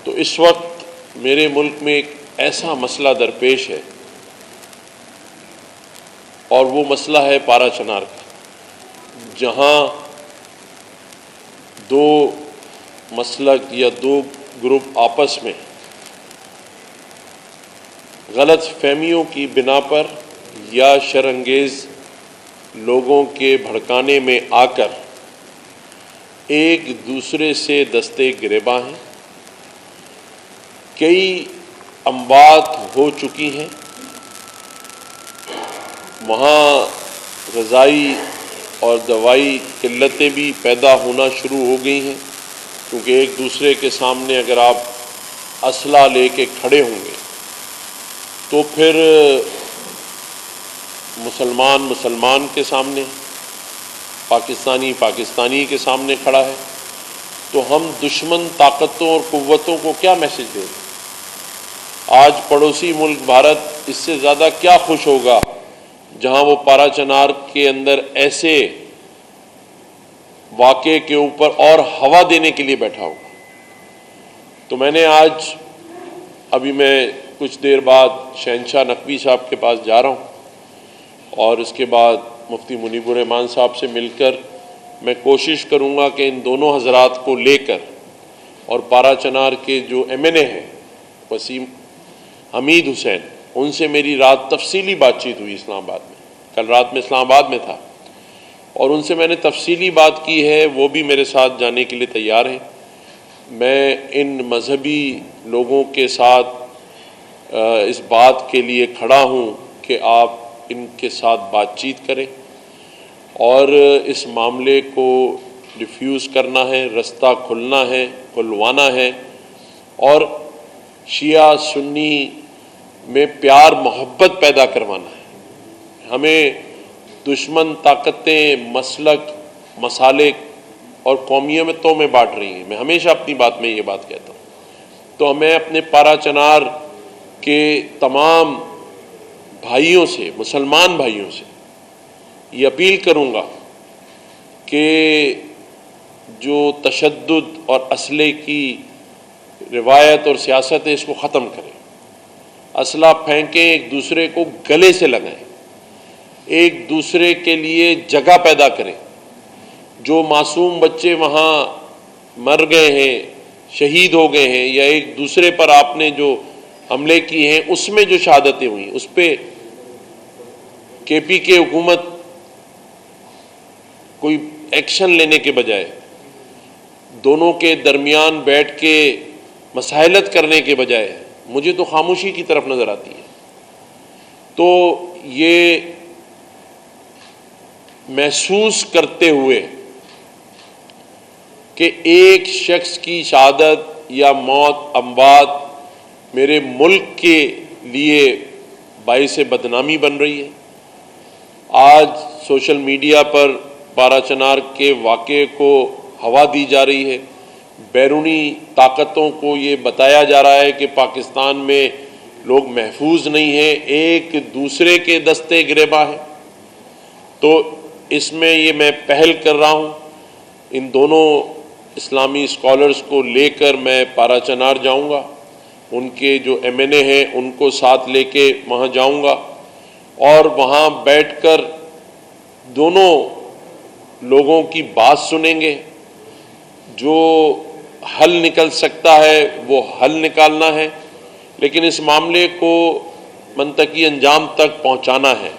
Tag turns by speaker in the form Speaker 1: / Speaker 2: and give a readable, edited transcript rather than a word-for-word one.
Speaker 1: تو اس وقت میرے ملک میں ایک ایسا مسئلہ درپیش ہے اور وہ مسئلہ ہے پارا چنار کا، جہاں دو مسلک یا دو گروپ آپس میں غلط فہمیوں کی بنا پر یا شرانگیز لوگوں کے بھڑکانے میں آ کر ایک دوسرے سے دستے گریباں ہیں۔ کئی اموات ہو چکی ہیں، وہاں غذائی اور دوائی قلتیں بھی پیدا ہونا شروع ہو گئی ہیں، کیونکہ ایک دوسرے کے سامنے اگر آپ اسلحہ لے کے کھڑے ہوں گے تو پھر مسلمان کے سامنے، پاکستانی کے سامنے کھڑا ہے، تو ہم دشمن طاقتوں اور قوتوں کو کیا میسج دیں گے؟ آج پڑوسی ملک بھارت اس سے زیادہ کیا خوش ہوگا جہاں وہ پارا چنار کے اندر ایسے واقعے کے اوپر اور ہوا دینے کے لیے بیٹھا ہوگا۔ تو میں نے ابھی میں کچھ دیر بعد شہنشاہ نقوی صاحب کے پاس جا رہا ہوں اور اس کے بعد مفتی منیب الرحمان صاحب سے مل کر میں کوشش کروں گا کہ ان دونوں حضرات کو لے کر اور پارا چنار کے جو MNA ہیں وسیم حمید حسین، ان سے میری رات تفصیلی بات چیت ہوئی اسلام آباد میں، کل رات میں اسلام آباد میں تھا اور ان سے میں نے تفصیلی بات کی ہے، وہ بھی میرے ساتھ جانے کے لیے تیار ہیں۔ میں ان مذہبی لوگوں کے ساتھ اس بات کے لیے کھڑا ہوں کہ آپ ان کے ساتھ بات چیت کریں اور اس معاملے کو ڈیفیوز کرنا ہے، رستہ کھلوانا ہے اور شیعہ سنی میں پیار محبت پیدا کروانا ہے۔ ہمیں دشمن طاقتیں مسلک، مسالک اور قومیتوں میں بانٹ رہی ہیں۔ میں ہمیشہ اپنی بات میں یہ بات کہتا ہوں، تو میں اپنے پارا چنار کے تمام بھائیوں سے، مسلمان بھائیوں سے یہ اپیل کروں گا کہ جو تشدد اور اسلحے کی روایت اور سیاست ہے اس کو ختم کریں، اسلحہ پھینکیں، ایک دوسرے کو گلے سے لگائیں، ایک دوسرے کے لیے جگہ پیدا کریں۔ جو معصوم بچے وہاں مر گئے ہیں، شہید ہو گئے ہیں، یا ایک دوسرے پر آپ نے جو حملے کیے ہیں اس میں جو شہادتیں ہوئیں، اس پہ KP حکومت کوئی ایکشن لینے کے بجائے، دونوں کے درمیان بیٹھ کے مصالحت کرنے کے بجائے مجھے تو خاموشی کی طرف نظر آتی ہے۔ تو یہ محسوس کرتے ہوئے کہ ایک شخص کی شہادت یا موت، اموات میرے ملک کے لیے باعث بدنامی بن رہی ہے۔ آج سوشل میڈیا پر پارا چنار کے واقعے کو ہوا دی جا رہی ہے، بیرونی طاقتوں کو یہ بتایا جا رہا ہے کہ پاکستان میں لوگ محفوظ نہیں ہیں، ایک دوسرے کے دستے گریباں ہیں۔ تو اس میں یہ میں پہل کر رہا ہوں، ان دونوں اسلامی اسکالرز کو لے کر میں پارا چنار جاؤں گا، ان کے جو MNA ہیں ان کو ساتھ لے کے وہاں جاؤں گا اور وہاں بیٹھ کر دونوں لوگوں کی بات سنیں گے، جو حل نکل سکتا ہے وہ حل نکالنا ہے، لیکن اس معاملے کو منطقی انجام تک پہنچانا ہے۔